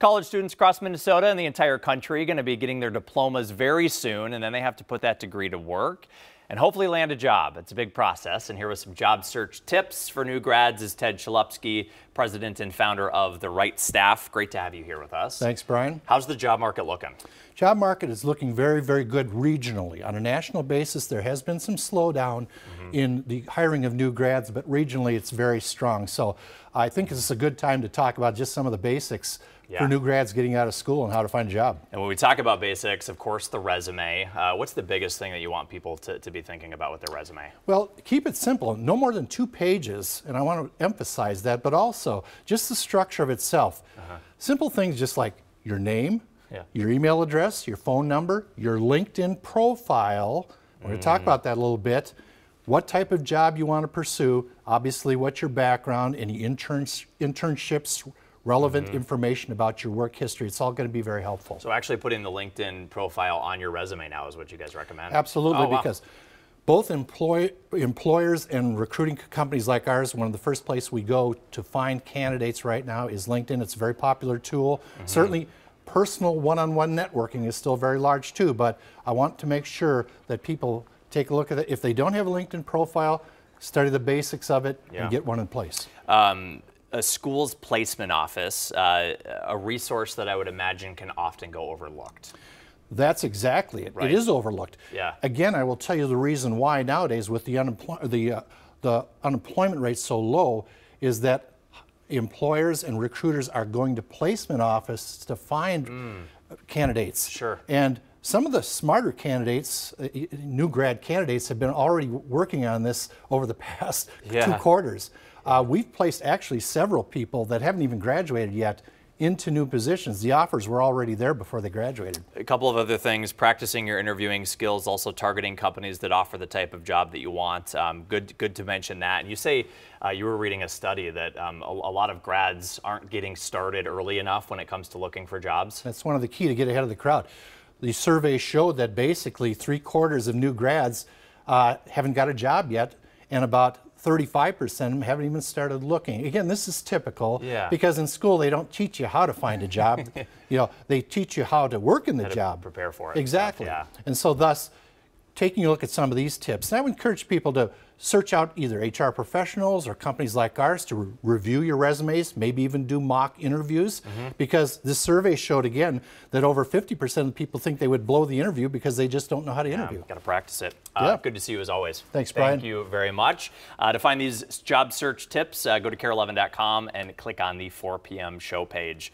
College students across Minnesota and the entire country are going to be getting their diplomas very soon, and then they have to put that degree to work and hopefully land a job. It's a big process, and here with some job search tips for new grads is Ted Chalupski, president and founder of The Right Staff. Great to have you here with us. Thanks, Brian. How's the job market looking? Job market is looking very, very good regionally. On a national basis, there has been some slowdown in the hiring of new grads, but regionally it's very strong. So I think it's a good time to talk about just some of the basics for new grads getting out of school and how to find a job. And when we talk about basics, of course, the resume. What's the biggest thing that you want people to be thinking about with their resume? Well, keep it simple. No more than 2 pages, and I want to emphasize that, but also just the structure of itself. Simple things just like your name, your email address, your phone number, your LinkedIn profile. We're going to talk about that a little bit. What type of job you want to pursue, obviously what's your background, any internships, relevant information about your work history. It's all going to be very helpful. So actually putting the LinkedIn profile on your resume now is what you guys recommend? Absolutely, because both employers and recruiting companies like ours, one of the first places we go to find candidates right now is LinkedIn. It's a very popular tool. Certainly, personal one-on-one networking is still very large too, but I want to make sure that people take a look at it. If they don't have a LinkedIn profile, study the basics of it and get one in place. A school's placement office, a resource that I would imagine can often go overlooked. That's exactly it. It is overlooked. Again, I will tell you the reason why nowadays with the unemployment rate so low is that employers and recruiters are going to placement office to find candidates. And some of the smarter candidates, new grad candidates, have been already working on this over the past 2 quarters. We've placed actually several people that haven't even graduated yet into new positions. The offers were already there before they graduated. A couple of other things, practicing your interviewing skills, also targeting companies that offer the type of job that you want. Good to mention that. And you say you were reading a study that a lot of grads aren't getting started early enough when it comes to looking for jobs. That's one of the key to get ahead of the crowd. The survey showed that basically 3/4 of new grads haven't got a job yet, and about 35% of them haven't even started looking. Again, this is typical because in school they don't teach you how to find a job. They teach you how to work in the job. Prepare for it. Exactly. And so thus, taking a look at some of these tips, and I would encourage people to search out either HR professionals or companies like ours to review your resumes, maybe even do mock interviews, because this survey showed again that over 50% of people think they would blow the interview because they just don't know how to interview. Got to practice it. Good to see you as always. Thanks, Brian. Thank you very much. To find these job search tips, go to KARE11.com and click on the 4 p.m. show page.